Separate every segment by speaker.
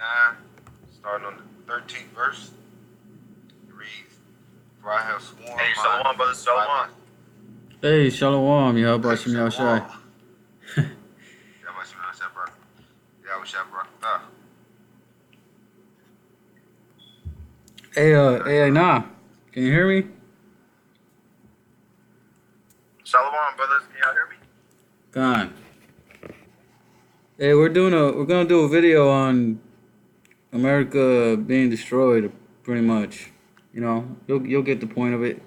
Speaker 1: 49, starting on the 13th verse. It reads, "For I have sworn
Speaker 2: Hey, Shalom, brother, Shalom.
Speaker 3: Hey, Shalom, YAHAWASHI.
Speaker 1: Shalom. Yahawasha.
Speaker 3: Hey, nah. Can you hear me?
Speaker 2: Shalom, brothers. Can y'all hear me?
Speaker 3: Gone. Hey, we're gonna do a video on America being destroyed, pretty much. You know, you'll get the point of it.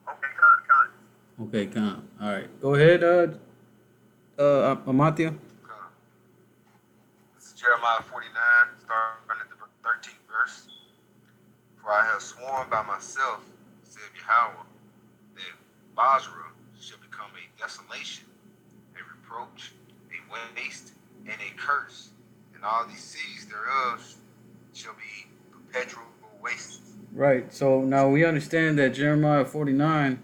Speaker 2: Okay, con.
Speaker 3: Okay, come. All right, go ahead, Amatio.
Speaker 1: This is Jeremiah 49, starting at the 13th verse. "For I have sworn by myself, said Yahawah, that Basra shall become a desolation, a reproach, a waste, and a curse, and all these cities thereof shall be perpetual wastes."
Speaker 3: Right. So now we understand that Jeremiah 49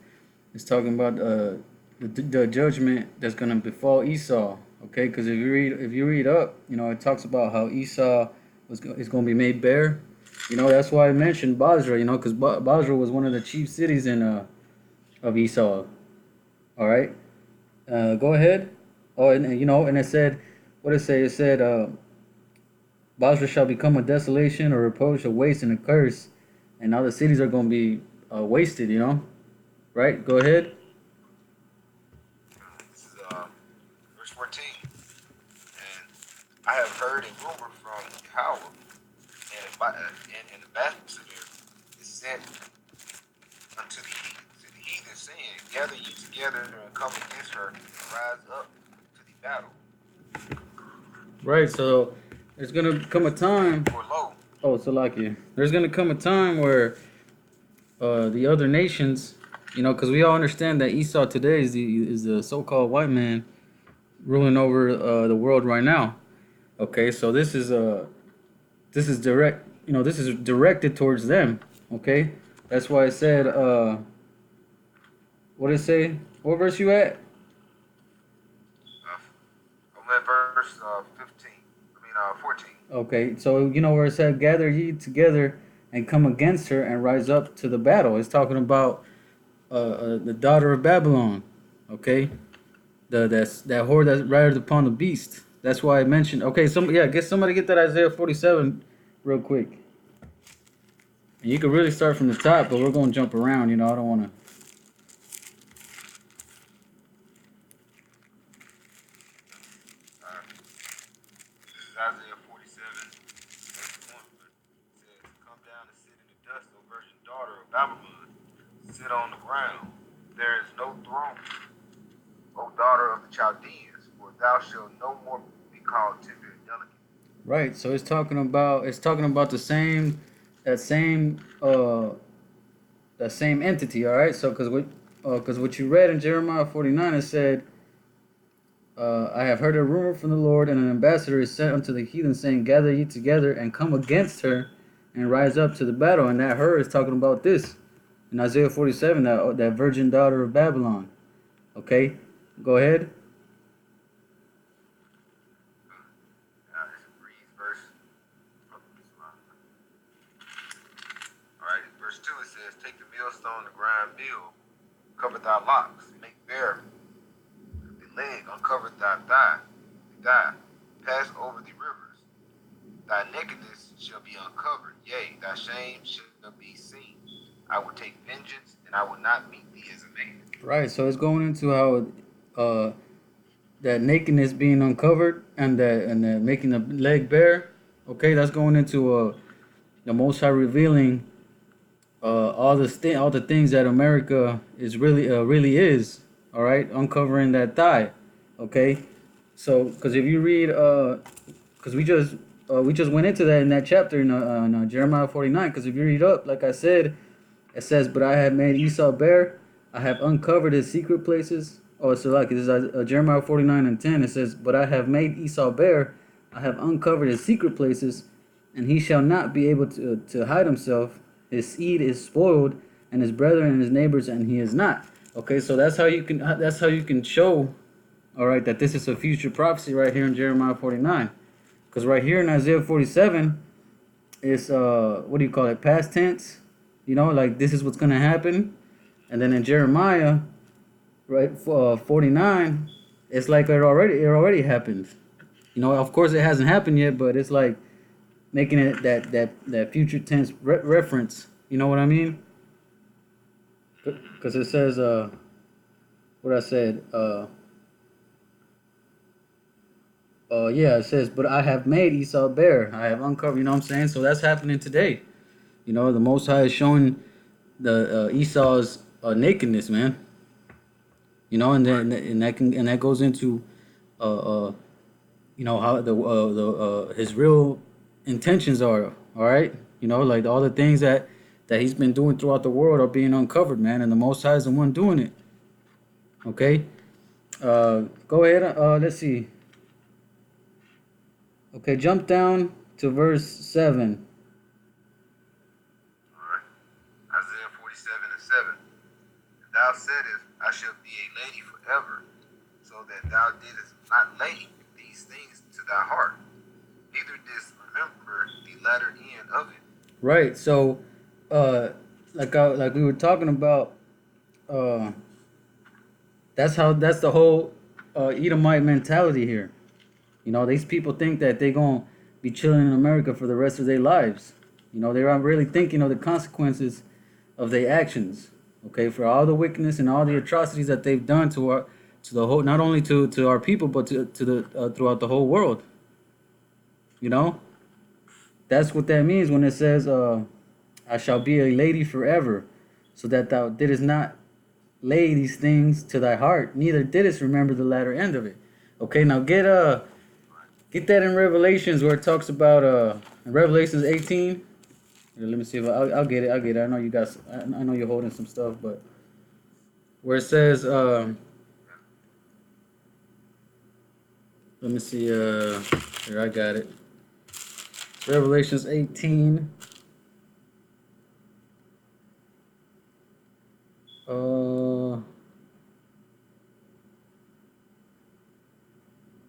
Speaker 3: is talking about the judgment that's gonna befall Esau. Okay, because if you read up, you know, it talks about how Esau is going to be made bare. You know, that's why I mentioned Basra. You know, because Basra was one of the chief cities in of Esau. All right, go ahead. Oh, and you know, and it said, what it say? It said, Basra shall become a desolation, a reproach, a waste, and a curse, and now the cities are going to be wasted. You know, right? Go ahead.
Speaker 1: This is verse 14. "And I have heard a rumor from Yahawah, and an ambassador is sent unto the heathen, saying, Gather ye together and come against her, and rise up to the battle.
Speaker 3: Right. So there's gonna come a time.
Speaker 1: For lo,
Speaker 3: Oh, Salakia. There's gonna come a time where the other nations, you know, because we all understand that Esau today is the so-called white man ruling over the world right now. Okay, so this is direct. You know, this is directed towards them. Okay, that's why I said. What did it say? What verse you at?
Speaker 1: I'm at verse 14.
Speaker 3: Okay, so you know where it said, "Gather ye together and come against her and rise up to the battle." It's talking about the daughter of Babylon. Okay, that whore that rideth upon the beast. That's why I mentioned. Okay, somebody get that Isaiah 47 real quick. And you could really start from the top, but we're gonna jump around. You know, I don't want to.
Speaker 1: This is Isaiah 47, verse 1. It says, Come down and sit in the dust, O virgin daughter of Babylon. Sit on the ground. There is no throne, O daughter of the Chaldeans, for thou shalt no more be called tender and delicate.
Speaker 3: Right. So it's talking about the same that same that same entity. All right. So because what you read in Jeremiah 49, it said, I have heard a rumor from the Lord, and an ambassador is sent unto the heathen, saying, Gather ye together and come against her, and rise up to the battle. And that her is talking about this in Isaiah 47, that virgin daughter of Babylon. Okay, go ahead.
Speaker 1: It's a breeze verse. Alright, verse 2 it says, Take the millstone to grind meal, cover thy locks, make bare the leg, uncover thy thigh, pass over the rivers. Thy nakedness shall be uncovered, yea, thy shame shall be seen. I will take vengeance, and I will not meet thee as a man.
Speaker 3: Right, so it's going into how that nakedness being uncovered and that making the leg bare. Okay, that's going into the Most High revealing all the things that America is really is. All right, uncovering that thigh. Okay, so because if you read, because we just went into that in that chapter in Jeremiah 49. Because if you read up, like I said, it says, "But I have made Esau bare; I have uncovered his secret places." Oh, so like this is Jeremiah 49 and 10. It says, "But I have made Esau bare; I have uncovered his secret places, and he shall not be able to hide himself. His seed is spoiled, and his brethren and his neighbors, and he is not." Okay, so that's how you can show All right, that this is a future prophecy right here in Jeremiah 49. Because right here in Isaiah 47, it's what do you call it? Past tense. You know, like this is what's gonna happen. And then in Jeremiah, right, 49, it's like it already happened. You know, of course it hasn't happened yet, but it's like making it that future tense reference. You know what I mean? Because it says what I said. Yeah, it says, but I have made Esau bare. I have uncovered. You know what I'm saying? So that's happening today. You know, the Most High is showing the Esau's nakedness, man. You know, and that goes into you know how the his real intentions are. All right, you know, like all the things that he's been doing throughout the world are being uncovered, man, and the Most High is the one doing it. Okay, go ahead. Let's see. Okay, jump down to verse 7.
Speaker 1: Alright. Isaiah 47:7. And thou saidest, I shall be a lady forever, so that thou didst not lay these things to thy heart, neither didst remember the latter end of it.
Speaker 3: Right. So, like we were talking about, uh, that's the whole Edomite mentality here. You know, these people think that they're gonna be chilling in America for the rest of their lives. You know, they're not really thinking of the consequences of their actions. Okay, for all the wickedness and all the atrocities that they've done to the whole, not only to our people, but to the throughout the whole world. You know, that's what that means when it says, "I shall be a lady forever, so that thou didst not lay these things to thy heart, neither didst remember the latter end of it." Okay, now get that in Revelations where it talks about in Revelations 18. Here, let me see if I'll get it. I'll get it. I know you guys. I know you're holding some stuff, but where it says let me see. Here I got it. Revelations 18.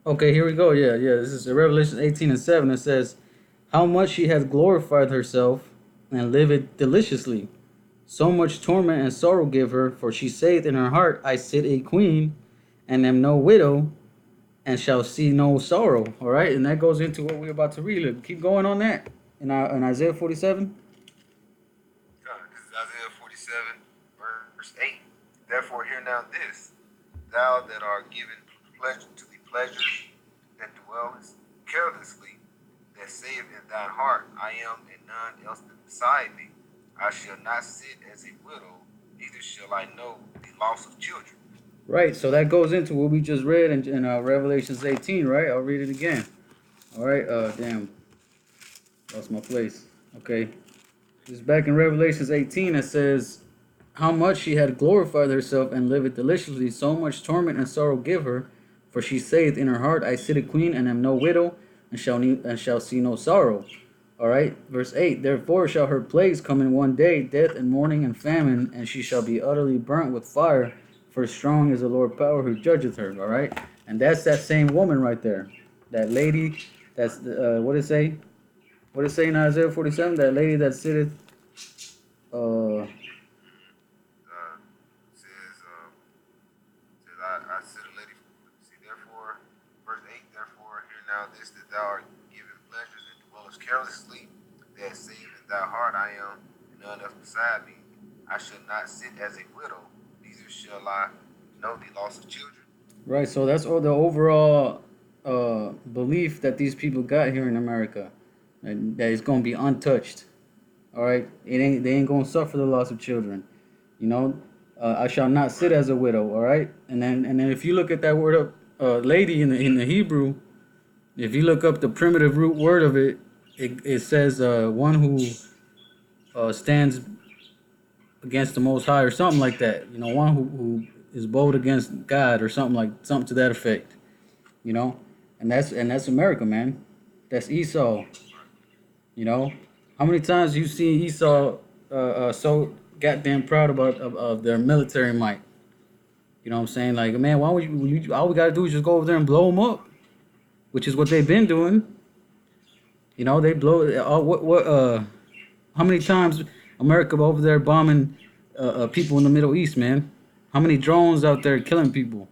Speaker 3: Okay, here we go. Yeah. This is Revelation 18:7. It says, "How much she hath glorified herself, and liveth deliciously. So much torment and sorrow give her, for she saith in her heart, I sit a queen, and am no widow, and shall see no sorrow." All right, and that goes into what we're about to read. Look, keep going on that in Isaiah 47.
Speaker 1: This is Isaiah 47, verse 8. Therefore hear now this, thou that art given pleasure to the pleasures that dwellest carelessly, that sayest in thine heart, I am and none else beside me. I shall not sit as a widow, neither shall I know the loss of children.
Speaker 3: Right, so that goes into what we just read in Revelations 18, right? I'll read it again. All right, damn, lost my place. Okay, this is back in Revelations 18. It says, "How much she had glorified herself and lived deliciously, so much torment and sorrow give her. For she saith in her heart, I sit a queen and am no widow, and shall see no sorrow." All right, verse 8. "Therefore shall her plagues come in one day, death and mourning and famine, and she shall be utterly burnt with fire. For strong is the Lord power who judgeth her." All right, and that's that same woman right there, that lady. That's what it say? What it say in Isaiah 47? That lady that sitteth.
Speaker 1: I said a lady. See, therefore, verse 8, therefore, hear now this, that thou art given pleasures and dwellest carelessly, that sayest in thy heart, I am, and none else beside me. I shall not sit as a widow, neither shall I know the loss of children.
Speaker 3: Right, so that's all the overall belief that these people got here in America, that it's gonna be untouched. All right, they ain't gonna suffer the loss of children. You know, I shall not sit as a widow. All right, and then if you look at that word up, lady in the Hebrew, if you look up the primitive root word of it, it says one who stands against the Most High or something like that. You know, one who is bold against God or something to that effect. You know, and that's America, man. That's Esau. You know, how many times you see Esau so goddamn proud of their military might? You know what I'm saying? Like, man, why would you all we gotta do is just go over there and blow them up, which is what they've been doing. You know, they blow. How many times America over there bombing people in the Middle East, man? How many drones out there killing people?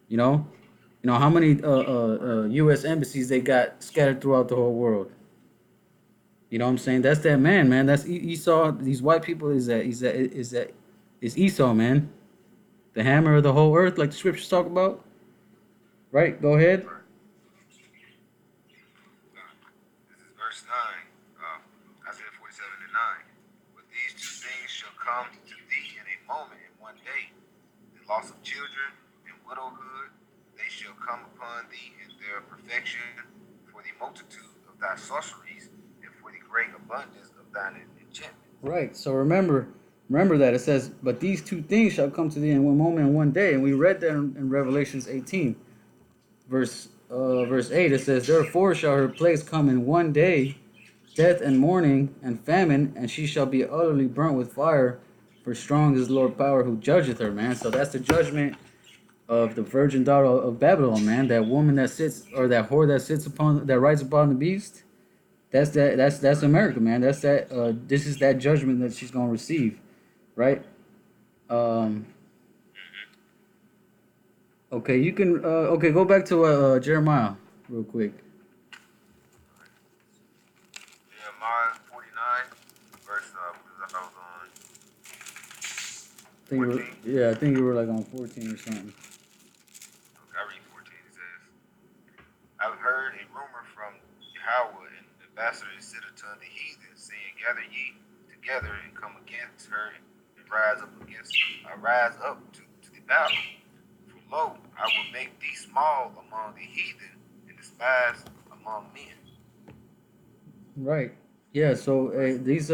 Speaker 3: You know, how many U.S. embassies they got scattered throughout the whole world. You know what I'm saying? That's that man, man. That's Esau. These white people is Esau, man. The hammer of the whole earth, like the scriptures talk about. Right? Go ahead.
Speaker 1: Right. This is verse 9, Isaiah 47 and 9. But these two things shall come to thee in a moment, in one day. The loss of children and widowhood, they shall come upon thee in their perfection, for the multitude of thy sorceries, and for the great abundance of thine enchantment.
Speaker 3: Right. So remember that it says, "But these two things shall come to thee in one moment and one day," and we read that in Revelations 18, verse 8. It says, "Therefore shall her place come in one day, death and mourning and famine, and she shall be utterly burnt with fire. For strong is the Lord power who judgeth her," man. So that's the judgment of the virgin daughter of Babylon, man. That woman that sits, or that whore that sits upon, that rides upon the beast. That's America, man. That's that. This is that judgment that she's gonna receive, right? Um. Okay, you can. Okay, go back to Jeremiah real quick.
Speaker 1: Jeremiah 49, verse, because I was on
Speaker 3: I think you were,
Speaker 1: 14.
Speaker 3: yeah, I think you were like on 14 or something.
Speaker 1: Okay, I read 14. It says, I've heard a rumor from Yahawah, and the ambassadors sit unto the heathen, saying, Gather ye together and come against her, and rise up to the battle. For lo, I will make thee small among the heathen, and despised among men.
Speaker 3: Right. Yeah. So these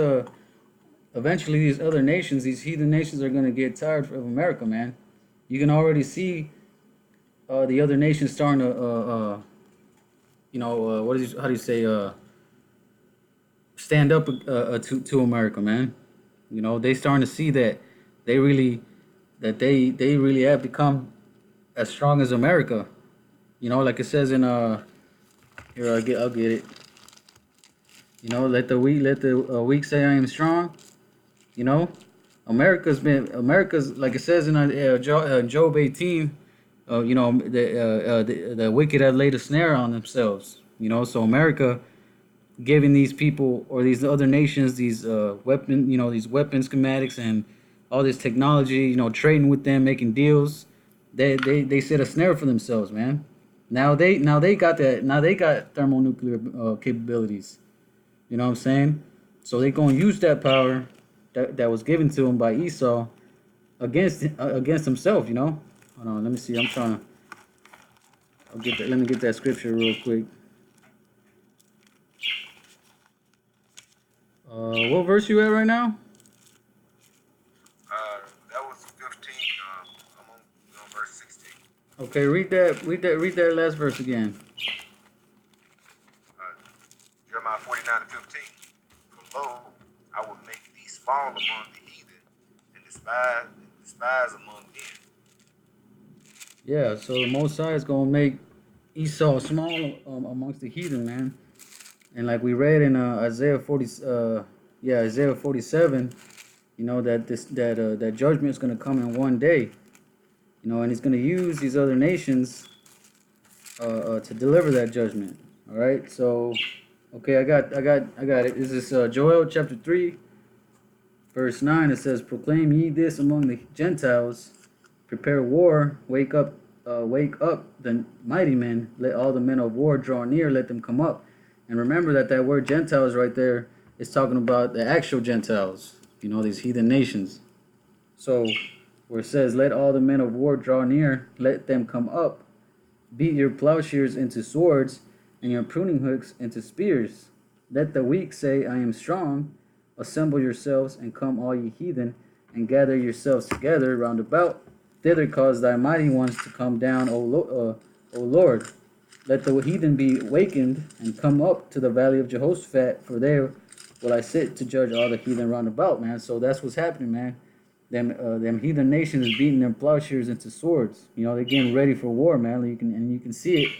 Speaker 3: eventually these other nations, these heathen nations, are gonna get tired of America, man. You can already see the other nations starting to how do you say stand up to America, man. You know, they starting to see that they really they really have become as strong as America. You know, like it says in here I'll get it. You know, let the weak say I am strong. You know, America's like it says in Job 18. The wicked have laid a snare on themselves. You know, so America giving these people or these other nations these these weapon schematics and all this technology, trading with them, making deals. They set a snare for themselves, man. Now they got that. Now they got thermonuclear capabilities. You know what I'm saying? So they gonna use that power that was given to him by Esau against himself. You know. Hold on. Let me see. I'm trying to. I'll get that. Let me get that scripture real quick. What verse you at right now?
Speaker 1: That was 15. I'm on verse 16.
Speaker 3: Okay, read that. Read that last verse again.
Speaker 1: Jeremiah 49 and 15. For lo, I will make thee small among the heathen, and despise among men.
Speaker 3: Yeah. So the Most High is gonna make Esau small amongst the heathen, man. And like we read in Isaiah 47, that judgment is gonna come in one day. And he's gonna use these other nations to deliver that judgment. All right. So, okay, I got it. This is Joel chapter 3, verse 9. It says, "Proclaim ye this among the Gentiles: Prepare war. Wake up the mighty men. Let all the men of war draw near. Let them come up." And remember that word Gentiles right there is talking about the actual Gentiles. These heathen nations. So, where it says, "Let all the men of war draw near. Let them come up. Beat your plowshares into swords, and your pruning hooks into spears. Let the weak say, I am strong. Assemble yourselves, and come all ye heathen, and gather yourselves together round about. Thither cause thy mighty ones to come down, O Lord. Let the heathen be wakened, and come up to the valley of Jehoshaphat, for there will I sit to judge all the heathen round about," man. So that's what's happening, man. them heathen nations beating their plowshares into swords. You know, they're getting ready for war, man. You can see it.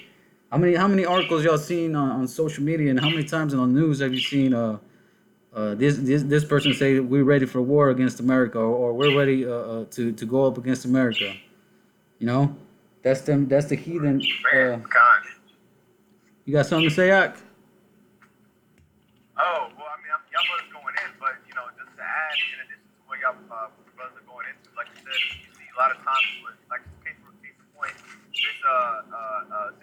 Speaker 3: How many articles y'all seen on social media, and how many times on the news have you seen this person say we're ready for war against America, or we're ready to go up against America? You know, that's them. That's the heathen.
Speaker 2: Man, Con.
Speaker 3: You got something to say, Ak?
Speaker 2: Oh, well, I mean, y'all brothers going in, but, you know, just to add, in addition to what y'all brothers are going into, like you said, you see a lot of times with, like, case in point, this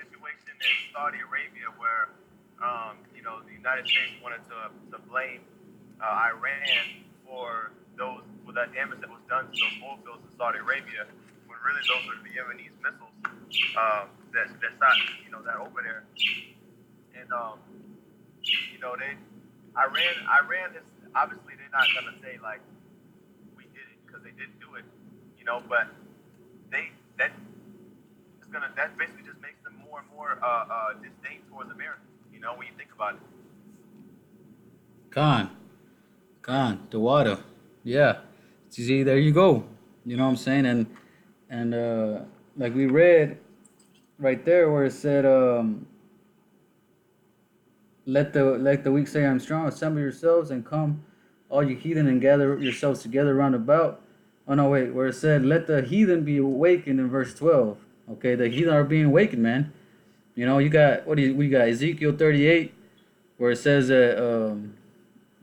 Speaker 2: situation in Saudi Arabia where, you know, the United States wanted to blame Iran for that damage that was done to those oil fields in Saudi Arabia, when really those were the Yemenis missiles that shot, you know, that over there. And, you know, Iran is obviously they're not gonna say like we did it because they didn't do it, you know, but that basically just makes them more and more disdain towards America, you know, when you think about it.
Speaker 3: Khan, the water. Yeah. See, there you go. You know what I'm saying? And like we read right there where it said, let the weak say I'm strong, assemble yourselves and come, all you heathen, and gather yourselves together round about. Oh no, wait, where it said, let the heathen be awakened in verse 12. Okay, the heathen are being awakened, man. You know, you got we got Ezekiel 38, where it says that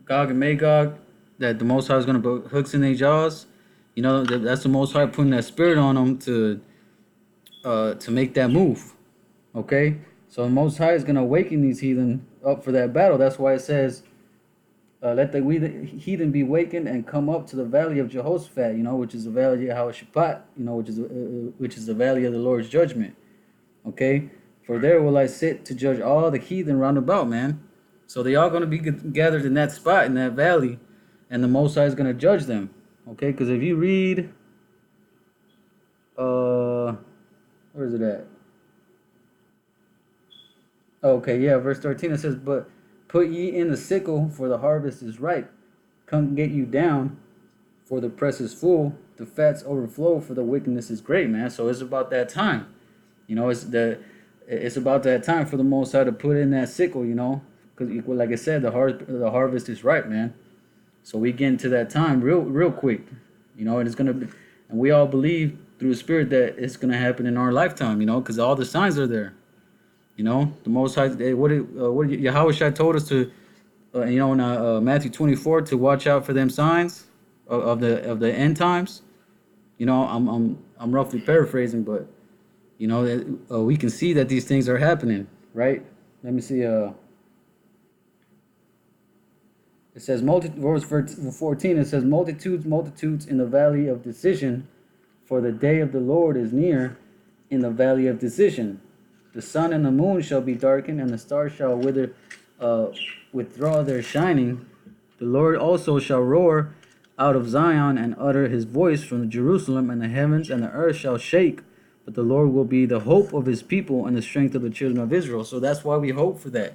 Speaker 3: Gog and Magog, that the Most High is going to put hooks in their jaws. You know, that's the Most High putting that spirit on them to make that move. Okay, so the Most High is going to awaken these heathen up for that battle. That's why it says, let the heathen be wakened and come up to the valley of Jehoshaphat, you know, which is the valley of YAHAWASHI, you know, which is the valley of the Lord's judgment. Okay, for there will I sit to judge all the heathen round about, man. So they all going to be gathered in that spot, in that valley, and the Most High is going to judge them. Okay, because if you read, where is it at? Okay, yeah, verse 13, it says, but put ye in the sickle, for the harvest is ripe. Come get you down, for the press is full. The fats overflow, for the wickedness is great, man. So it's about that time. You know, it's about that time for the Most High to put in that sickle, you know. Because, like I said, the harvest is ripe, man. So we get into that time real quick. You know, and it's going to be, and we all believe through the Spirit that it's going to happen in our lifetime, you know, because all the signs are there. You know, the Most High, what Yahawashi told us to, you know, in Matthew 24, to watch out for them signs of the end times. You know, I'm roughly paraphrasing, but you know, we can see that these things are happening, right? Let me see. It says verse 14. It says multitudes in the valley of decision, for the day of the Lord is near, in the valley of decision. The sun and the moon shall be darkened, and the stars shall withdraw their shining. The Lord also shall roar out of Zion and utter his voice from Jerusalem, and the heavens and the earth shall shake. But the Lord will be the hope of his people and the strength of the children of Israel. So that's why we hope for that.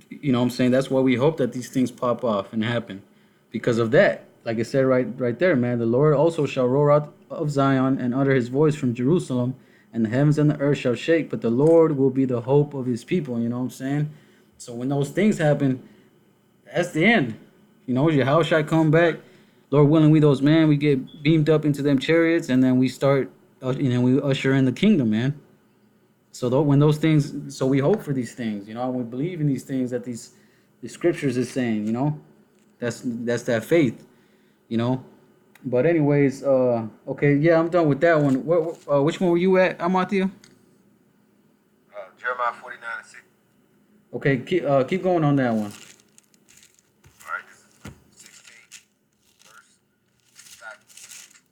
Speaker 3: You know what I'm saying? That's why we hope that these things pop off and happen. Because of that. Like I said right there, man. The Lord also shall roar out of Zion and utter his voice from Jerusalem, and the heavens and the earth shall shake, but the Lord will be the hope of his people. You know what I'm saying? So when those things happen, that's the end. You know, Yahawashi come back. Lord willing, we those, man, we get beamed up into them chariots, and then we start, we usher in the kingdom, man. So when those things, so we hope for these things, you know, and we believe in these things that the scriptures is saying, you know. That's that faith, you know. But anyways, okay, yeah, I'm done with that one. Which one were you at, Amatio?
Speaker 1: Jeremiah 49:6.
Speaker 3: Okay, keep going on that one.
Speaker 1: All right, this is 16 verse.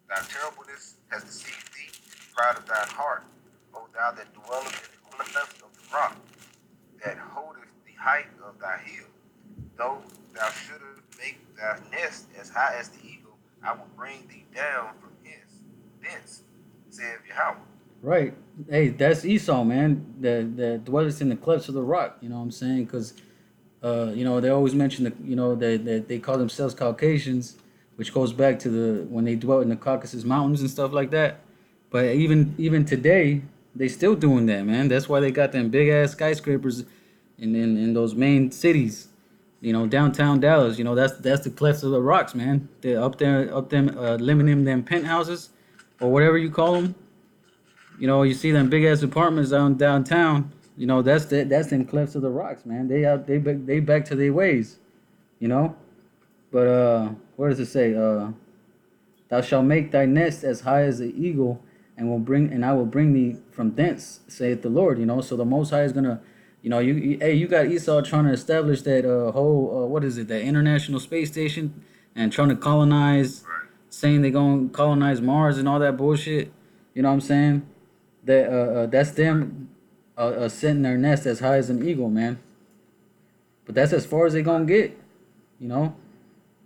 Speaker 1: Thy terribleness has deceived thee, pride of thine heart, O thou that dwellest in the clefts of the rock, that holdeth the height of thy hill. Though thou shouldest make thy nest as high as the eagle, I will bring thee down from thence, saith Yahweh.
Speaker 3: Right. Hey, that's Esau, man. The dwellers in the clefts of the rock. You know what I'm saying? Because, you know, they always mention, they call themselves Caucasians, which goes back to the when they dwelt in the Caucasus Mountains and stuff like that. But even today, they still doing that, man. That's why they got them big ass skyscrapers in those main cities. You know, downtown Dallas. You know, that's the clefts of the rocks, man. They're up there, up them, limiting them penthouses, or whatever you call them. You know, you see them big ass apartments downtown. You know, that's them clefts of the rocks, man. They back to their ways. You know, but what does it say? Thou shalt make thy nest as high as the eagle, and I will bring thee from thence, saith the Lord. You know, so the Most High is gonna, you know, hey, you got Esau trying to establish that whole what is it, that International Space Station, and trying to colonize,
Speaker 1: Right.
Speaker 3: saying they gonna colonize Mars and all that bullshit. You know what I'm saying? That's them setting their nest as high as an eagle, man. But that's as far as they gonna get. You know,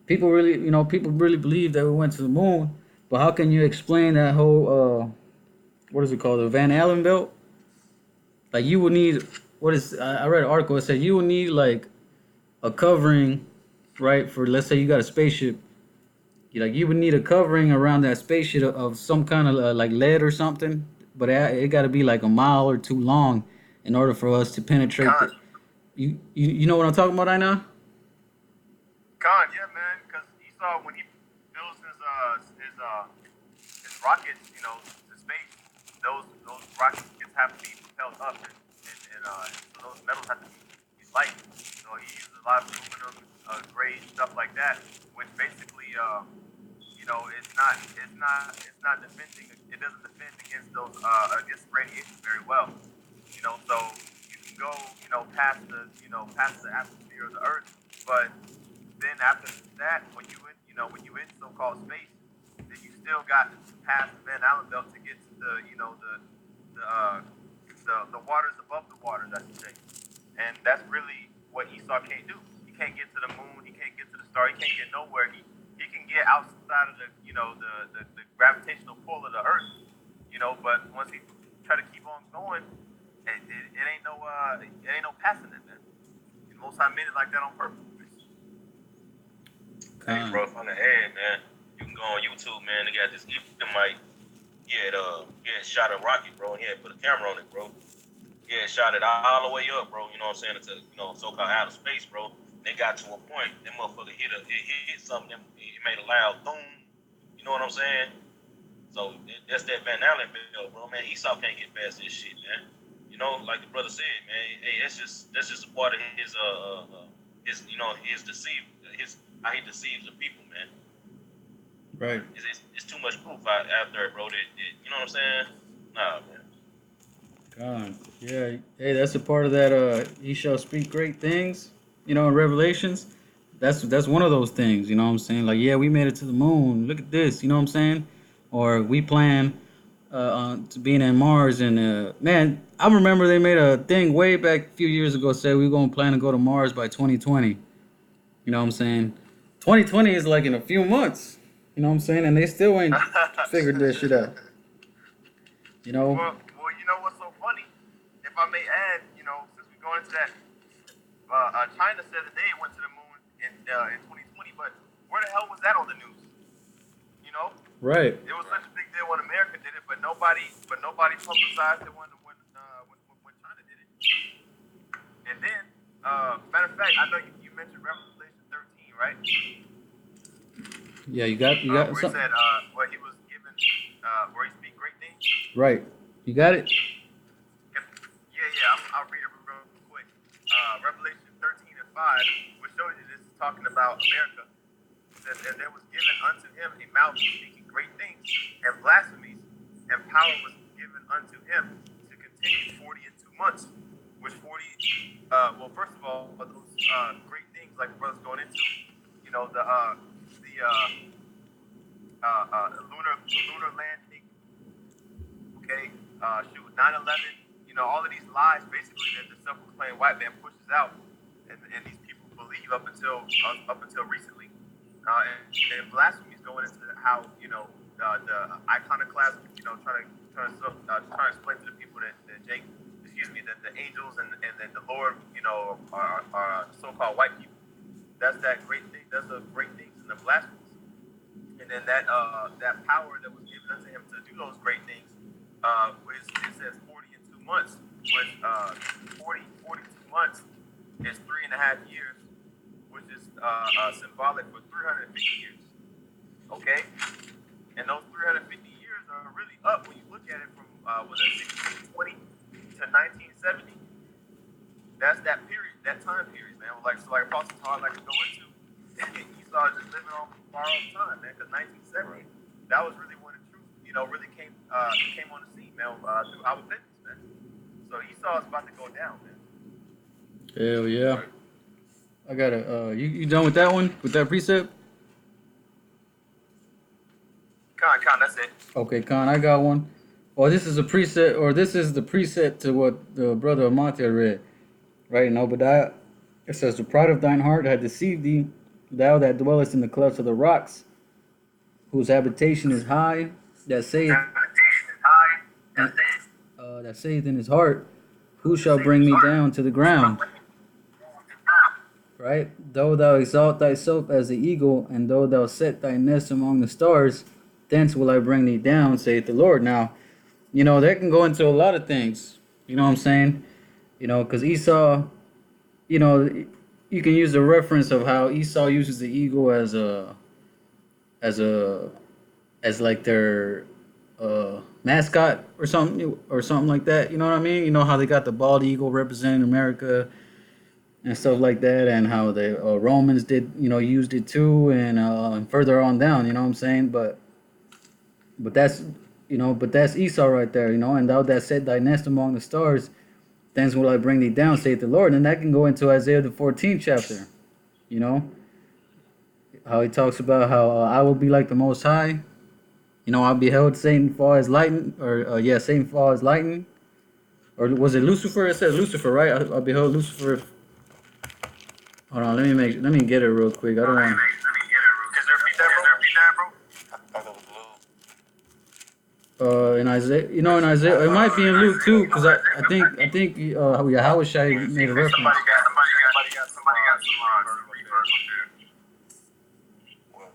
Speaker 3: people really believe that we went to the moon, but how can you explain that whole what is it called, the Van Allen belt? Like you would need, what is, I read an article. It said you would need like a covering, right? For, let's say you got a spaceship, you would need a covering around that spaceship of some kind of like lead or something. But it got to be like a mile or two long in order for us to penetrate the.
Speaker 2: Con,
Speaker 3: You know what I'm talking about right now?
Speaker 2: yeah, man. Because Esau, when he builds his rockets, you know, to space, those rockets have to be propelled up, and so those metals have to be light. So he uses a lot of aluminum, grade stuff like that, which basically, you know, it's not defending. It doesn't defend against those against radiation very well. You know, so you can go, you know, past the atmosphere of the Earth, but then after that, when you in so-called space, then you still got to pass the Van Allen belt to get to the, you know, the waters above the waters, I should say. And that's really what Esau can't do. He can't get to the moon. He can't get to the star. He can't get nowhere. He can get outside of the, you know, the gravitational pull of the Earth. You know, but once he try to keep on going, it ain't no passing it, man. And most High made it like that on purpose.
Speaker 4: Hey, bro, on the head, man. You can go on YouTube, man. They got this Ephraimite. He had shot a rocket, bro. And he had put a camera on it, bro. He had shot it all the way up, bro. You know what I'm saying? Into, you know, so-called outer space, bro. They got to a point. That motherfucker hit something. It made a loud boom. You know what I'm saying? So that's that Van Allen bill, bro. Man, Esau can't get past this shit, man. You know, like the brother said, man. Hey, that's just a part of his you know, his deceive his how he deceives the people, man.
Speaker 3: Right.
Speaker 4: It's too much proof out there, bro. That you know what I'm saying? Nah, man.
Speaker 3: God. Yeah. Hey, that's a part of that. He shall speak great things. You know, in Revelations, that's one of those things. You know what I'm saying? Like, yeah, we made it to the moon. Look at this. You know what I'm saying? Or we plan on to being in Mars. And man, I remember they made a thing way back a few years ago. Said we were gonna plan to go to Mars by 2020. You know what I'm saying? 2020 is like in a few months. You know what I'm saying? And they still ain't figured that shit out. You know?
Speaker 2: Well, you know what's so funny? If I may add, you know, since we're going into that, China said that they went to the moon in 2020, but where the hell was that on the news? You know,
Speaker 3: Right.
Speaker 2: it was such a big deal when America did it, but nobody publicized it when China did it. And then, matter of fact, I know you mentioned Revelation 13, right?
Speaker 3: Yeah, you got
Speaker 2: Where he
Speaker 3: some,
Speaker 2: said, where he was given, where he speak great things.
Speaker 3: right. You got it?
Speaker 2: Yeah, I'll read it real quick. Revelation 13 and 5, which shows you this is talking about America. That there was given unto him a mouth speaking great things and blasphemies, and power was given unto him to continue 40 and 2 months. Which 40, well, first of all, those great things like the brother's going into, you know, the lunar landing, okay, 9/11, you know, all of these lies basically that the self-proclaimed white man pushes out, and these people believe up until recently, and blasphemies going into how, you know, the iconoclasm, you know, trying to explain to the people that the angels and that the Lord, you know, are so-called white people. That's that great thing. That's the great things in the blasphemies. then that power that was given unto him to do those great things, which it says 40 and 2 months, which 42 months is 3.5 years, which is symbolic for 350 years. Okay, and those 350 years are really up when you look at it from was it 1620 to 1970. That's that period, that time period, man. Like Apostle Paul like to go into. Esau just living on borrowed time, man. Because 1970, that was really when the truth, really came on the scene, man. Through our business, man. So Esau is about to go down, man.
Speaker 3: Hell yeah. I got a. You done with that one? With that precept?
Speaker 2: Con, that's it.
Speaker 3: Okay, Con, I got one. Or this is a preset, or this is the preset to what the brother Amante read. Right in Obadiah, it says, "The pride of thine heart had deceived thee, thou that dwellest in the clefts of the rocks, whose habitation is high, that saith, that saith in his heart, who shall bring me down to the ground? Right? Though thou exalt thyself as the eagle, and though thou set thy nest among the stars, thence will I bring thee down, saith the Lord." Now, that can go into a lot of things. You know what I'm saying? Because Esau, you can use the reference of how Esau uses the eagle as like their mascot or something like that. You know what I mean? You know how they got the bald eagle representing America and stuff like that, and how the Romans did, used it too, and further on down. You know what I'm saying? But that's Esau right there. And thou that set thy nest among the stars, thence will I bring thee down, saith the Lord. And that can go into Isaiah the 14th chapter. How he talks about how I will be like the Most High. I beheld Satan fall as lightning, or Satan fall as lightning. Or was it Lucifer? It says Lucifer, right? I beheld Lucifer. Hold on, let me get it real quick. I don't want.
Speaker 2: Can you repeat that, bro?
Speaker 1: I thought it was Luke.
Speaker 3: In Isaiah, it might be in Luke too, because I think YAHAWASHI made a reference.
Speaker 2: Somebody got some reverse
Speaker 1: Well,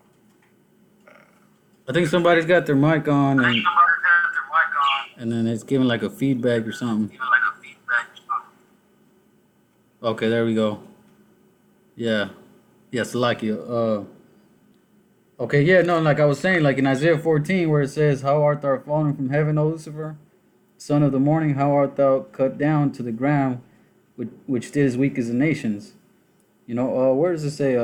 Speaker 3: I think somebody's got their mic on, and then it's giving like a feedback or something. Okay, there we go. Yeah, yes, like you. Okay, yeah, no, like I was saying, like in Isaiah 14, where it says, "How art thou fallen from heaven, O Lucifer, son of the morning? How art thou cut down to the ground, which did as weak as the nations?" Where does it say?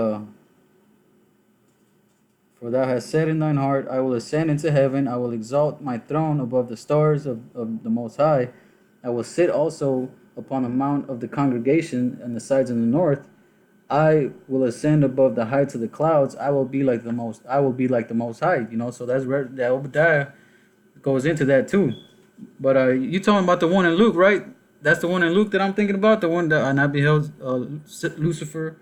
Speaker 3: "For thou hast said in thine heart, I will ascend into heaven, I will exalt my throne above the stars of the Most High. I will sit also upon the mount of the congregation and the sides of the north. I will ascend above the heights of the clouds. I will be like the Most High." So that Obadiah goes into that too. But you talking about the one in Luke, right? That's the one in Luke that I'm thinking about. The one that I beheld Lucifer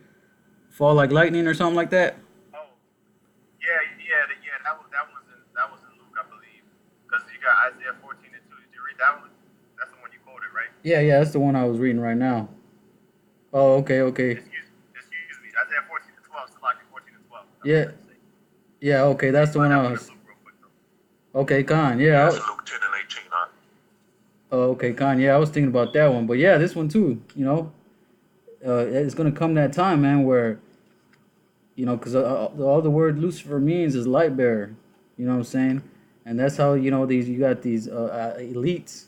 Speaker 3: fall like lightning or something like that.
Speaker 2: Oh, yeah. That was in Luke, I believe. Because you got Isaiah 14 and 2. Did you read that one? That's the one you quoted, right?
Speaker 3: Yeah, that's the one I was reading right now. Oh, okay.
Speaker 2: Excuse me. Isaiah 14 and 12. Salaki 14 and 12.
Speaker 3: Yeah, okay, that's the one I was. Okay, Khan, yeah.
Speaker 1: Luke 10 and 18.
Speaker 3: Oh, okay, Khan, yeah, I was thinking about that one. But yeah, this one too, it's going to come that time, man, where, because all the word Lucifer means is light bearer. You know what I'm saying? And that's how, you got these elites.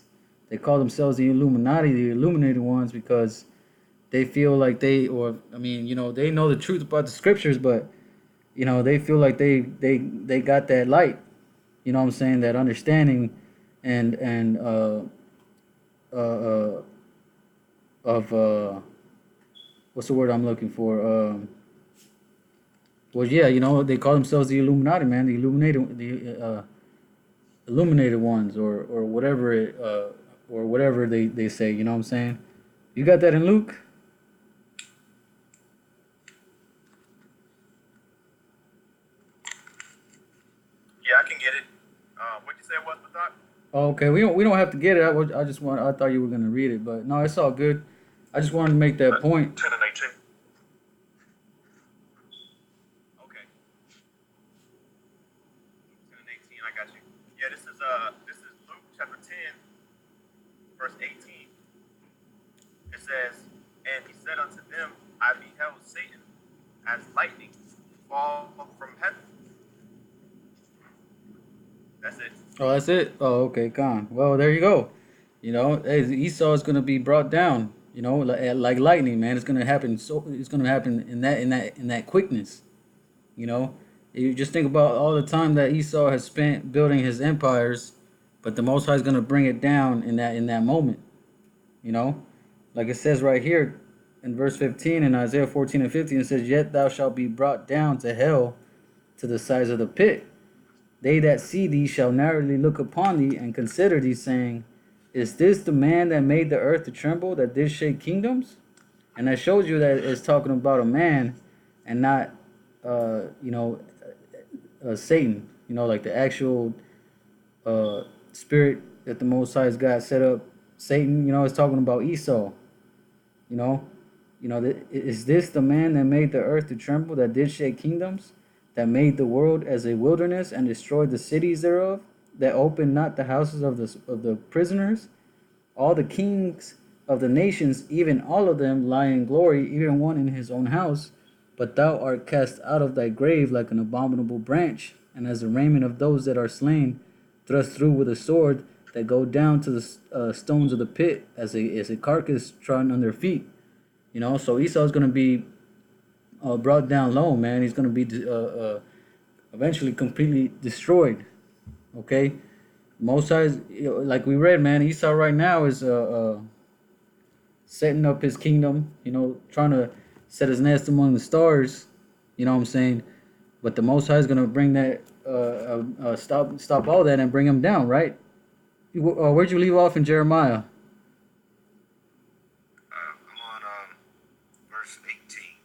Speaker 3: They call themselves the Illuminati, the illuminated ones, because they feel like they know the truth about the scriptures, but, they feel like they got that light. You know what I'm saying? That understanding and of what's the word I'm looking for? They call themselves the Illuminati, man, the illuminated ones, or whatever they say. You know what I'm saying? You got that in Luke?
Speaker 2: Yeah, I can get it. What'd you say was the thought?
Speaker 3: Oh, okay, we don't have to get it. I thought you were gonna read it, but no, it's all good. I just wanted to make that point.
Speaker 1: 10 and 18.
Speaker 2: Okay. as lightning fall from heaven. That's it.
Speaker 3: Oh, that's it. Oh, okay, gone. Well, there you go. You know, hey, Esau is gonna be brought down. You know, like lightning, man. It's gonna happen. So it's gonna happen in that quickness. You know, you just think about all the time that Esau has spent building his empires, but the Most High is gonna bring it down in that moment. You know, like it says right here in verse 15 in Isaiah 14 and 15, it says, "Yet thou shalt be brought down to hell, to the sides of the pit. They that see thee shall narrowly look upon thee and consider thee, saying, Is this the man that made the earth to tremble, that did shake kingdoms?" And that shows you that it's talking about a man and not, you know, Satan. You know, like the actual spirit that the Most High's God set up. Satan, you know, is talking about Esau. You know, is this the man that made the earth to tremble, that did shake kingdoms, that made the world as a wilderness and destroyed the cities thereof, that opened not the houses of the prisoners? All the kings of the nations, even all of them, lie in glory, even one in his own house. But thou art cast out of thy grave like an abominable branch, and as the raiment of those that are slain, thrust through with a sword, that go down to the stones of the pit, as a carcass trodden under feet. You know, so Esau is going to be brought down low, man. He's going to be eventually completely destroyed. Okay, Most High, like we read, man. Esau right now is setting up his kingdom. You know, trying to set his nest among the stars. You know what I'm saying? But the Most High is going to bring that stop all that and bring him down, right? Where'd you leave off in Jeremiah?
Speaker 1: I'm on verse 18.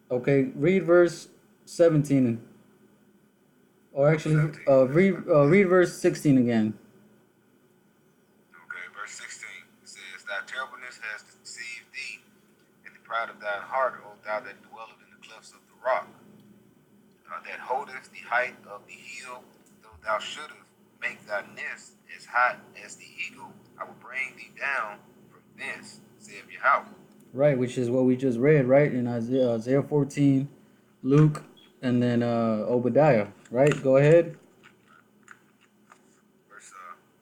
Speaker 3: Okay, read verse 17. Or actually,
Speaker 1: 17.
Speaker 3: read verse 16 again.
Speaker 1: Okay, verse 16 says, Thy terribleness has deceived thee, and the pride of thine heart, O thou that dwellest in the clefts of the rock, that holdest the height of the hill, though thou shouldest make thy nest as high as the eagle, I will bring thee down from thence, saith Yahawah.
Speaker 3: Right, which is what we just read, right? In Isaiah 14, Luke, and then Obadiah, right? Go ahead.
Speaker 1: Verse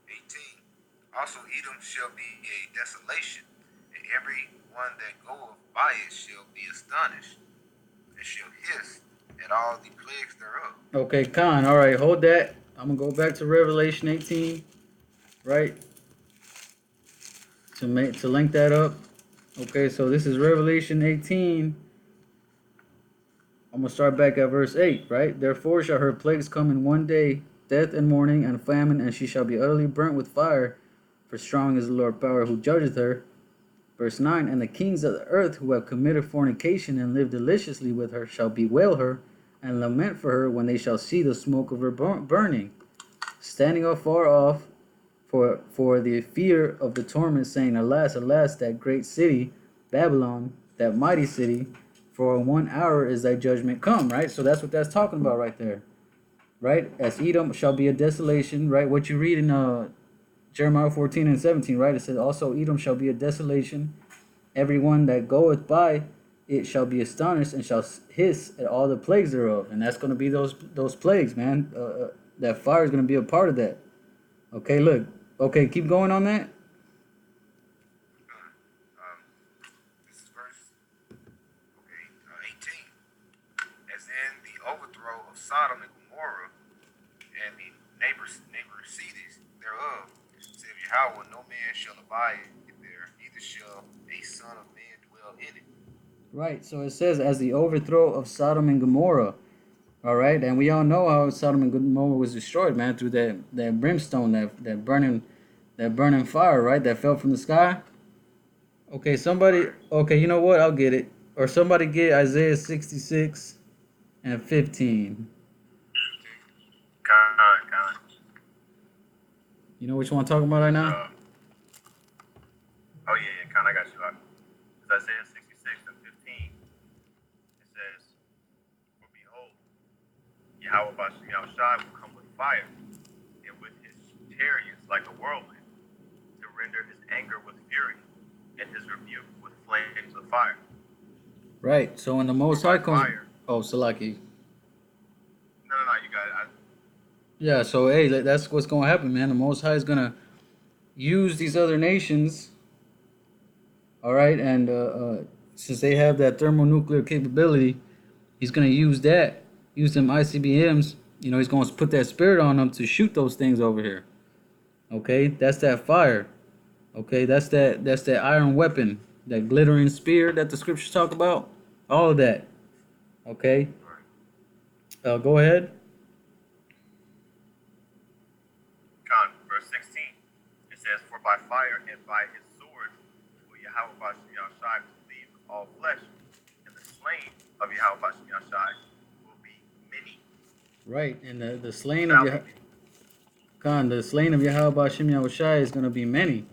Speaker 1: 18. Also Edom shall be a desolation, and every one that goeth by it shall be astonished, and shall hiss at all the plagues thereof.
Speaker 3: Okay, Khan. All right, hold that. I'm going to go back to Revelation 18, right? To link that up. Okay, so this is Revelation 18. I'm going to start back at verse 8, right? Therefore shall her plagues come in one day, death and mourning and famine, and she shall be utterly burnt with fire, for strong is the Lord power who judgeth her. Verse 9, and the kings of the earth who have committed fornication and lived deliciously with her shall bewail her and lament for her when they shall see the smoke of her burning, standing afar off for the fear of the torment, saying, Alas, alas, that great city, Babylon, that mighty city, for 1 hour is thy judgment come, right? So that's what that's talking about right there, right? As Edom shall be a desolation, right? What you read in Jeremiah 14 and 17, right? It says, Also Edom shall be a desolation. Everyone that goeth by it shall be astonished and shall hiss at all the plagues thereof. And that's going to be those plagues, man. That fire is going to be a part of that. Okay, look. Okay, keep going on that.
Speaker 1: This is verse 18. As in the overthrow of Sodom and Gomorrah and the neighbor cities thereof, saith Yahawah, no man shall abide there, neither shall a son of man dwell in it.
Speaker 3: Right, so it says, as the overthrow of Sodom and Gomorrah. All right, and we all know how Sodom and Gomorrah was destroyed, man, through that brimstone, that burning fire, right, that fell from the sky. Okay, somebody. Okay, you know what? I'll get it. Or somebody get Isaiah 66 and 15.
Speaker 2: Con.
Speaker 3: You know which one I'm talking about right now?
Speaker 2: Oh yeah, Con, I got you. It's Isaiah 66 and 15. It says, For behold, YAHAWASHI will come with fire, and with his chariots like a whirlwind, to render his anger with fury, and his rebuke with flames of fire.
Speaker 3: Right. So when the Most
Speaker 2: Or
Speaker 3: High
Speaker 2: by
Speaker 3: comes,
Speaker 2: fire.
Speaker 3: oh, Salaki.
Speaker 2: No, you got it.
Speaker 3: Yeah. So hey, that's what's gonna happen, man. The Most High is gonna use these other nations. All right, and since they have that thermonuclear capability, he's gonna use that, use them ICBMs. You know, he's gonna put that spirit on them to shoot those things over here. Okay, that's that fire. Okay, that's that iron weapon, that glittering spear that the scriptures talk about. All of that. Okay,
Speaker 1: Right.
Speaker 3: go ahead.
Speaker 2: Verse 16. It says, "For by fire and by his sword will Yahawah leave all flesh, and the slain of Yahawah will be many."
Speaker 3: Right, and the slain of
Speaker 2: Shall be many.
Speaker 3: The slain of Yahweh Shem Yahushai is gonna be many.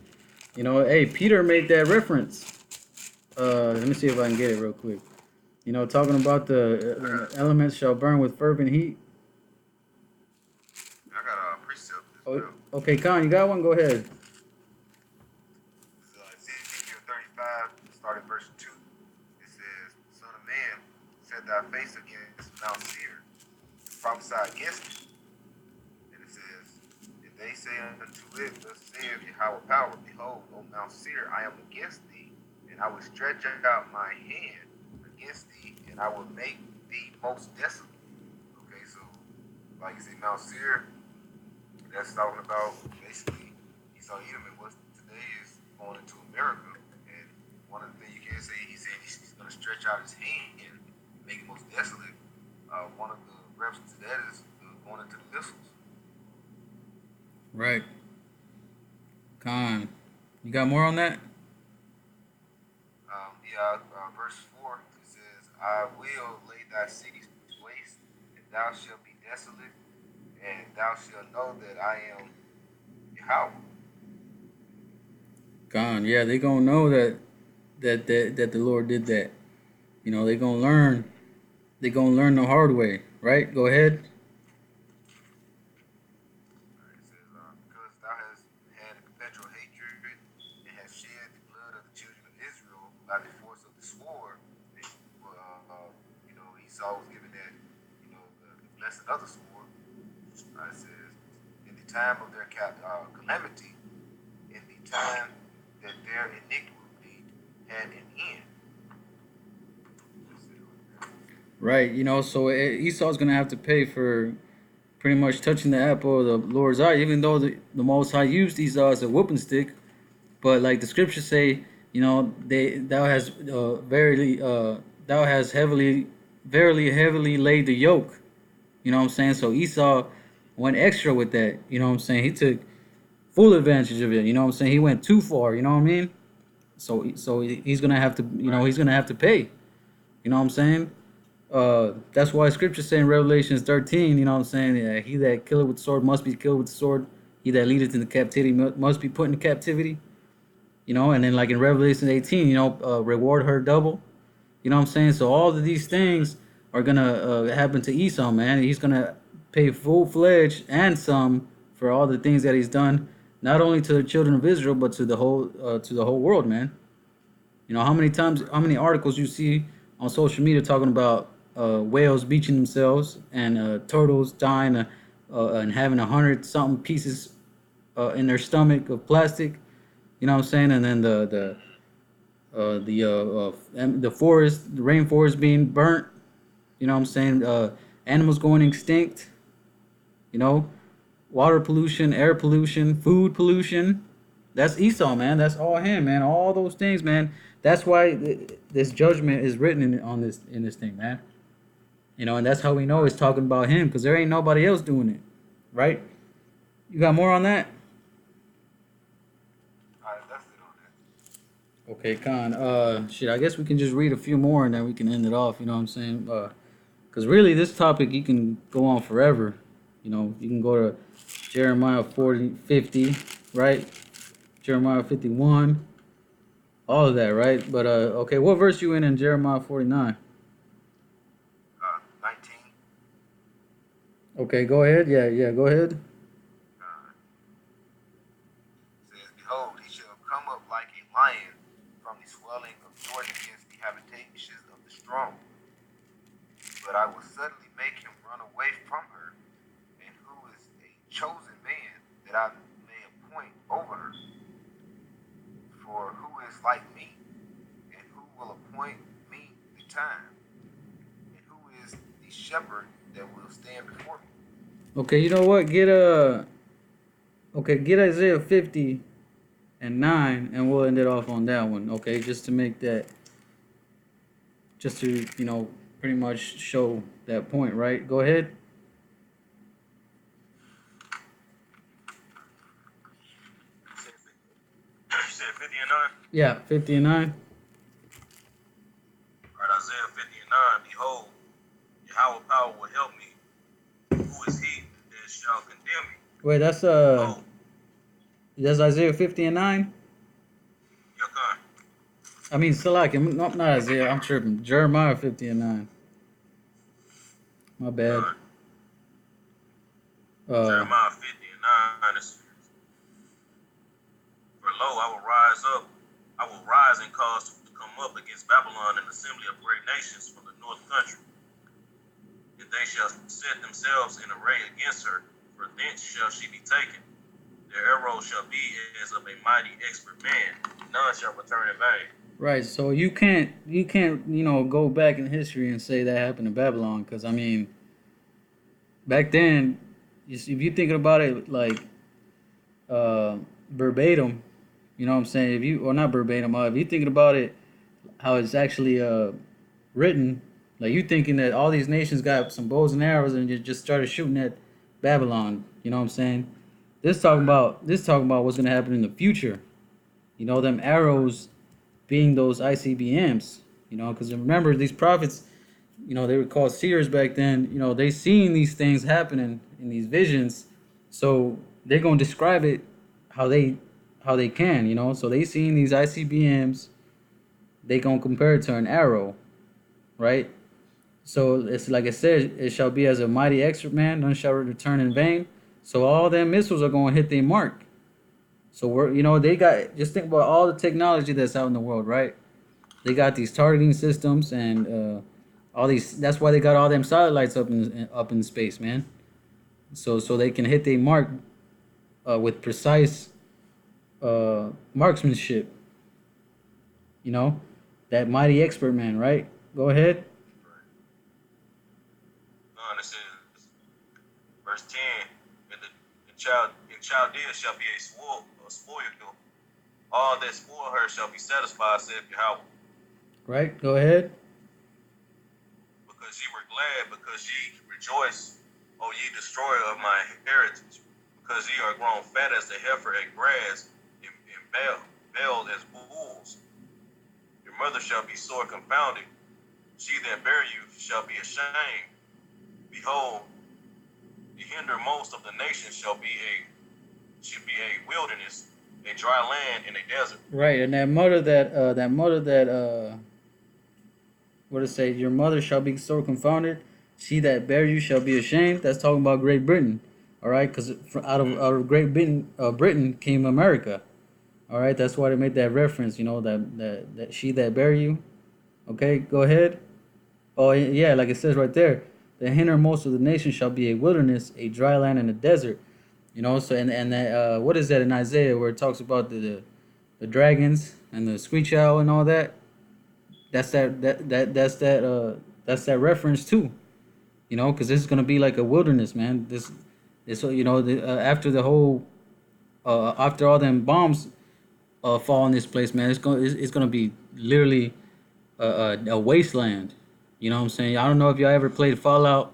Speaker 3: You know, hey, Peter made that reference. Let me see if I can get it real quick. You know, talking about the elements shall burn with fervent heat.
Speaker 1: I got a precept as
Speaker 3: Oh,
Speaker 1: well.
Speaker 3: okay, Khan, you got one? Go ahead.
Speaker 1: This is Ezekiel 35, starting verse 2. It says, Son of man, set thy face against Mount Seir, and prophesy against it. And it says, If they say unto it, Thus saith Yahweh power, behold, O Mount Seir, I am against thee, and I will stretch out my hand against thee, and I will make thee most desolate. Okay, so like you say, Mount Seir, that's talking about basically Esau Edom, and what today is going into America. And one of the things you can't say, he said he's going to stretch out his hand and make it most desolate. One of the references to that is going into the missiles.
Speaker 3: Right. Khan, you got more on that?
Speaker 1: Verse 4, it says, I will lay thy cities waste, and thou shalt be desolate, and thou shalt know that I am Yahweh.
Speaker 3: Khan, yeah, they gonna know that the Lord did that. You know, they gonna learn. They gonna learn the hard way, right? Go ahead.
Speaker 1: It says, because thou hast had a perpetual hatred and hast shed the blood of the children of Israel by the force of the sword, and, Esau was given that, the blessing of the sword. It says, in the time of their calamity, in the time that their iniquity had an end.
Speaker 3: Right. You know, so Esau's gonna have to pay for pretty much touching the apple of the Lord's eye, even though the Most High used Esau as a whooping stick. But like the scriptures say, you know, thou has verily heavily laid the yoke. You know what I'm saying? So Esau went extra with that. You know what I'm saying? He took full advantage of it. You know what I'm saying? He went too far. You know what I mean? So he's gonna have to. You know, he's gonna have to pay. You know what I'm saying? That's why scripture say in Revelations 13, you know what I'm saying? He that killeth with the sword must be killed with the sword. He that leadeth into captivity must be put into captivity. You know, and then like in Revelation 18, you know, reward her double. You know what I'm saying? So all of these things are gonna happen to Esau, man. He's gonna pay full fledged and some for all the things that he's done, not only to the children of Israel, but to the whole world, man. You know, how many articles you see on social media talking about whales beaching themselves and turtles dying and having 100 something pieces in their stomach of plastic. You know what I'm saying? And then the forest, the rainforest being burnt. You know what I'm saying? Animals going extinct. You know, water pollution, air pollution, food pollution. That's Esau, man. That's all him, man. All those things, man. That's why this judgment is written in this thing, man. You know, and that's how we know it's talking about him, because there ain't nobody else doing it, right? You got more on that?
Speaker 1: That's it on that.
Speaker 3: Okay, Khan. Shit. I guess we can just read a few more and then we can end it off. You know what I'm saying? Because really, this topic you can go on forever. You know, you can go to Jeremiah 40:50, right? Jeremiah 51, all of that, right? But okay, what verse you in Jeremiah 49?
Speaker 1: 19.
Speaker 3: Okay, go ahead. Yeah, go ahead.
Speaker 1: Says, Behold, he shall come up like a lion from the swelling of Jordan against the habitations of the but I will suddenly make him run away from her, and who is a chosen man that I may appoint over her? For who is like me, and who will appoint me the time? And who is the shepherd that will stand before me?
Speaker 3: Okay, you know what? Get Isaiah 50 and 9, and we'll end it off on that one. Okay, just to make that, just to pretty much show that point, right? Go ahead.
Speaker 4: You said 50 and 9?
Speaker 3: Yeah, 50 and 9.
Speaker 4: All right, Isaiah 50 and 9. Behold, Yahweh power will help me. Who is he that shall condemn me?
Speaker 3: Wait,
Speaker 4: Oh,
Speaker 3: that's Isaiah 50 and 9.
Speaker 4: Yakan.
Speaker 3: I mean, Salaki, not Isaiah. I'm tripping. Jeremiah 50 and 9. My bad.
Speaker 4: Jeremiah 50 and 9 is, for lo, I will rise and cause to come up against Babylon an assembly of great nations from the north country. And they shall set themselves in array against her, for thence shall she be taken. Their arrow shall be as of a mighty expert man, none shall return in vain.
Speaker 3: Right. So you can't go back in history and say that happened in Babylon, because I mean, back then, if you're thinking about it like verbatim, you know what I'm saying? If you, or not verbatim, if you're thinking about it how it's actually written, like you thinking that all these nations got some bows and arrows and just started shooting at Babylon, you know what I'm saying? This talking about what's gonna happen in the future. You know, them arrows being those ICBMs. You know, because remember these prophets, they were called seers back then. They seen these things happening in these visions, so they're gonna describe it how they can. So they seen these ICBMs, they gonna compare it to an arrow, right? So it's like I said, it shall be as a mighty expert man, none shall return in vain. So all them missiles are gonna hit their mark. So they got, just think about all the technology that's out in the world, right? They got these targeting systems and all these. That's why they got all them satellites up in space, man. So they can hit their mark with precise marksmanship. That mighty expert man, right? Go ahead.
Speaker 4: It says, verse 10, in Chaldea shall be a spoil. All that spoil her shall be satisfied, saith Yahweh.
Speaker 3: Right, go ahead.
Speaker 4: Because ye were glad, because ye rejoice, O ye destroyer of my heritage. Because ye are grown fat as the heifer at grass, and veiled as bulls. Your mother shall be sore confounded. She that bare you shall be ashamed. Behold, the hindermost of the nations should be a wilderness, a dry land, and a desert.
Speaker 3: Right, and what it say? Your mother shall be sore confounded. She that bare you shall be ashamed. That's talking about Great Britain. All right, because out of Great Britain came America. All right, that's why they made that reference. That she that bare you. Okay, go ahead. Oh yeah, like it says right there, the hindermost of the nation shall be a wilderness, a dry land, and a desert. So and that what is that in Isaiah where it talks about the dragons and the screech owl and all that? That's that reference too. Because this is gonna be like a wilderness, man. After the whole after all them bombs fall in this place, man, it's gonna be literally a wasteland. You know what I'm saying? I don't know if y'all ever played Fallout,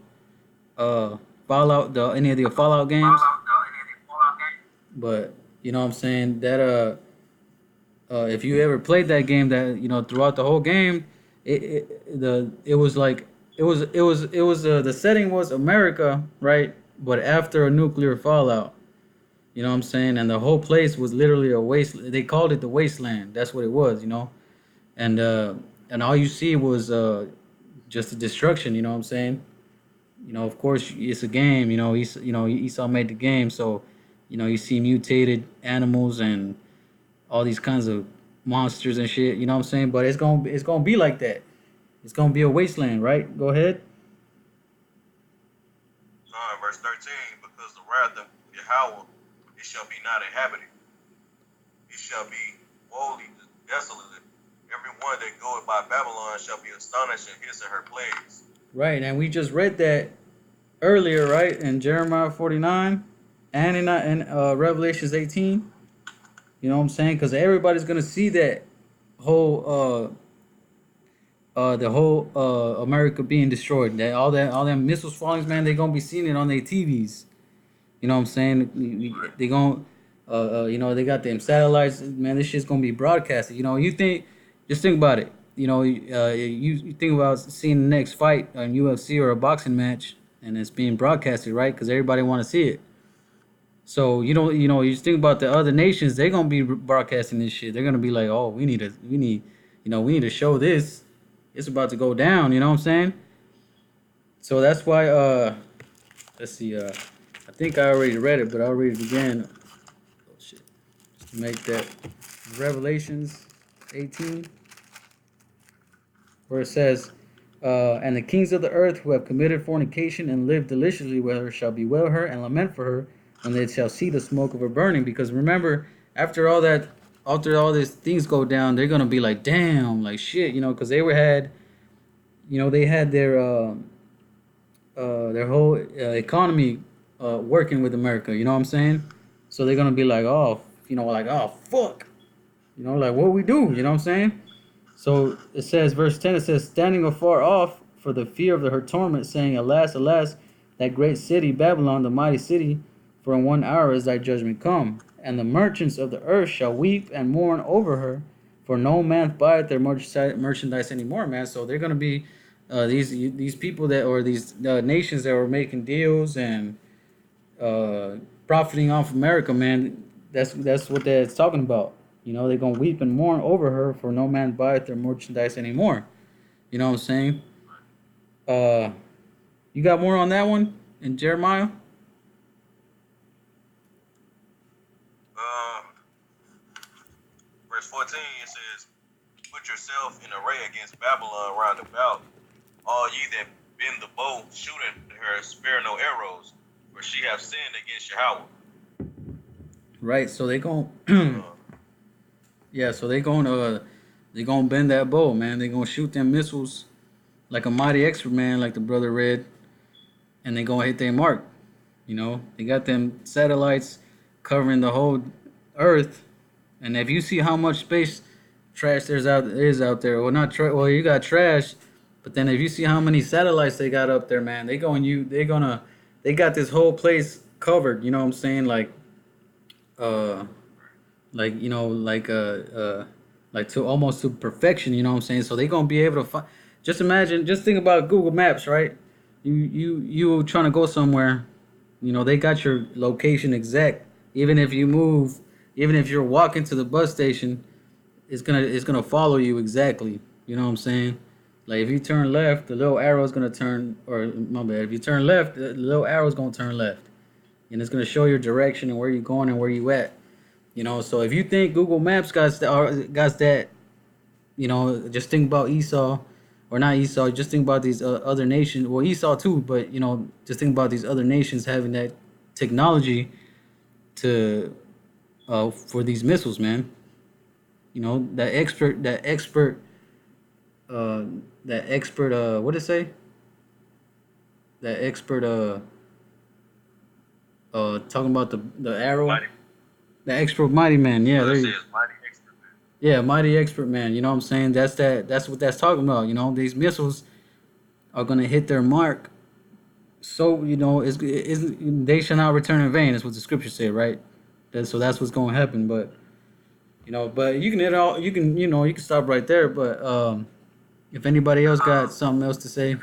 Speaker 3: any of the Fallout games, but you know what I'm saying that if you ever played that game, that throughout the whole game, the setting was America, right? But after a nuclear fallout, you know what I'm saying, and the whole place was literally a waste. They called it the wasteland. That's what it was, and all you see was just the destruction. You know what I'm saying? Of course, it's a game. Esau made the game, so you see mutated animals and all these kinds of monsters and shit. You know what I'm saying? But it's gonna be like that. It's gonna be a wasteland, right? Go ahead.
Speaker 4: Verse 13, because the wrath of Yahweh, it shall be not inhabited. It shall be wholly desolate. Every one that goeth by Babylon shall be astonished at his and her plagues.
Speaker 3: Right, and we just read that earlier, right, in Jeremiah 49 and in Revelations 18. You know what I'm saying? Because everybody's gonna see that whole the whole America being destroyed. All them missiles falling, man. They gonna be seeing it on their TVs. You know what I'm saying? They gonna they got them satellites, man. This shit's gonna be broadcasted. Just think about it. You think about seeing the next fight on UFC or a boxing match, and it's being broadcasted, right? Because everybody want to see it. So you just think about the other nations. They're gonna be broadcasting this shit. They're gonna be like, oh, we need to show this. It's about to go down. You know what I'm saying? So that's why. Let's see. I think I already read it, but I'll read it again. Oh shit! Just to make that Revelations 18, where it says, "And the kings of the earth who have committed fornication and lived deliciously with her shall bewail her and lament for her when they shall see the smoke of her burning." Because remember, after all these things go down, they're gonna be like, "Damn, like shit," because they had their whole economy working with America. You know what I'm saying? So they're gonna be like, "Oh, oh fuck," like what we do. You know what I'm saying? So it says, verse 10, it says, "Standing afar off for the fear of her torment, saying, Alas, alas, that great city, Babylon, the mighty city, for in 1 hour is thy judgment come. And the merchants of the earth shall weep and mourn over her, for no man buyeth their merchandise anymore," man. So they're going to be these people or these nations that were making deals and profiting off America, man. That's what that's talking about. They're gonna weep and mourn over her, for no man buyeth their merchandise anymore. You know what I'm saying? You got more on that one in Jeremiah?
Speaker 4: Verse 14, it says, "Put yourself in array against Babylon round about. All ye that bend the bow, shoot at her, spare no arrows, for she hath sinned against Yahweh."
Speaker 3: Right. So they going yeah. So they gonna bend that bow, man. They gonna shoot them missiles like a mighty expert, man, like the brother read, and they gonna hit their mark. They got them satellites covering the whole Earth, and if you see how much space trash is out there, well, not well, you got trash, but then if you see how many satellites they got up there, man, they got this whole place covered. You know what I'm saying? Like to almost to perfection. You know what I'm saying? So they gonna be able to find. Just think about Google Maps, right? You trying to go somewhere, they got your location exact. Even if you move, even if you're walking to the bus station, it's gonna follow you exactly. You know what I'm saying? Like if you turn left, the little arrow is gonna turn. Or my bad, if you turn left, the little arrow is gonna turn left, and it's gonna show your direction and where you're going and where you at. So if you think Google Maps got that, just think about Esau, or not Esau. Just think about these other nations. Well, Esau too, but just think about these other nations having that technology to for these missiles, man. That expert. What did it say? That expert. Talking about the arrow.
Speaker 4: Mighty.
Speaker 3: The expert mighty man. Yeah,
Speaker 4: Well,
Speaker 3: there
Speaker 4: it
Speaker 3: you.
Speaker 4: says mighty expert, man.
Speaker 3: Yeah, mighty expert man. You know what I'm saying? That's what that's talking about. These missiles are gonna hit their mark. So they shall not return in vain. Is what the scripture said, right? So that's what's gonna happen. But but you can hit all. You can stop right there. But if anybody else got something else to say,
Speaker 1: Hey,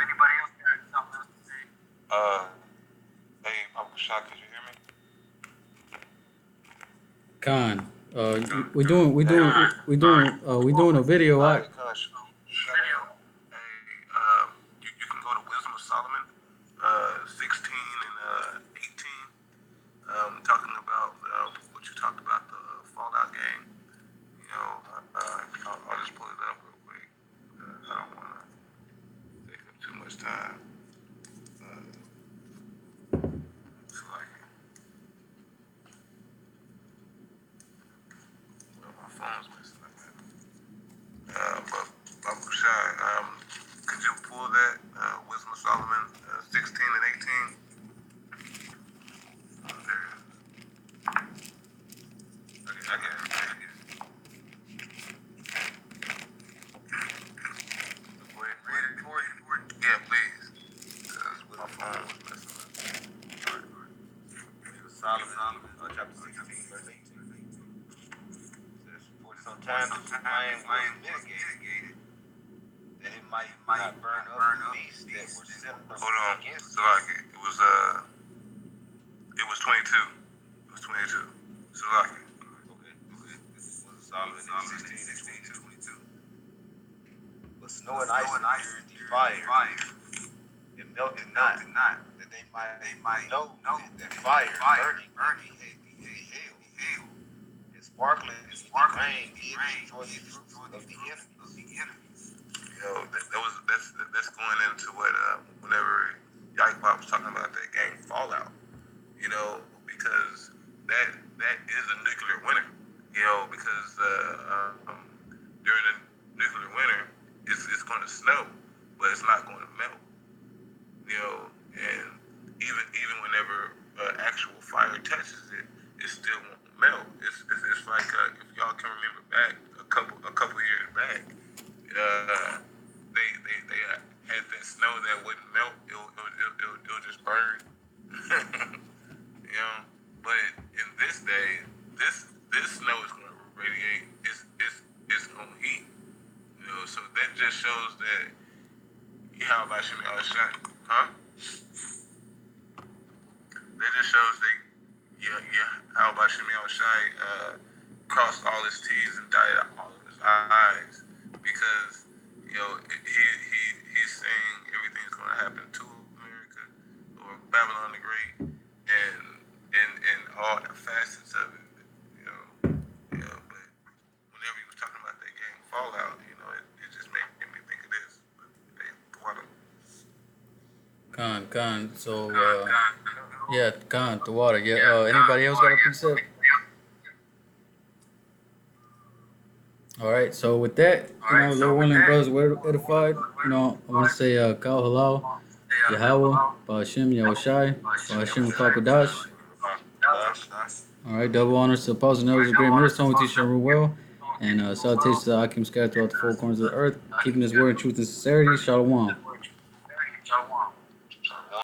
Speaker 1: Uncle Shot, could you hear me?
Speaker 3: Khan. We're doing a video.
Speaker 1: Hey, you can go to Wisdom of Solomon, 16 and 18, talking about what you talked about, the Fallout game. I'll just pull it up real quick. I don't want to take up too much time. not burn up the beasts that were sent
Speaker 5: Hold on,
Speaker 1: against
Speaker 5: Salaki. It was 22. It was 22. Salaki.
Speaker 1: Okay. This was Solomon 16 and 22. But snow and ice appeared the fire, and melted not, that they might know that fire burning be hail, and sparkling rain did destroy the fruits of the enemies.
Speaker 5: That's going into what whenever YAHAWAH was talking about that game Fallout, because that is a nuclear winter, because during the nuclear winter it's going to snow, but it's not going to melt, and even whenever actual fire touches it, it still won't melt. It's like if y'all can remember back a couple years back, they had that snow that wouldn't melt. It'll just burn. But in this day, this snow is going to radiate. It's going to heat. So that just shows that YAHAWASHI, huh? That just shows that YAHAWASHI crossed all his T's and dotted all of his I's, because he's saying everything's going to happen to America or Babylon the Great, and all the facets of it, But whenever he was talking about that game Fallout, it just made me think of this.
Speaker 3: Con. So, yeah, con, the water. Yeah. Anybody else got a precept? All right. So with that, Lord willing, brothers, we're edified. I want to say, Kal Halal, Yahawah, Ba'ashem, Yahawashi, Ba'ashem, Kakadash. All right. Double honors to the apostles and elders of the great millstone. We teach them well. And salutations to Akim scattered throughout the four corners of the earth, keeping his word in truth and sincerity. Shalom.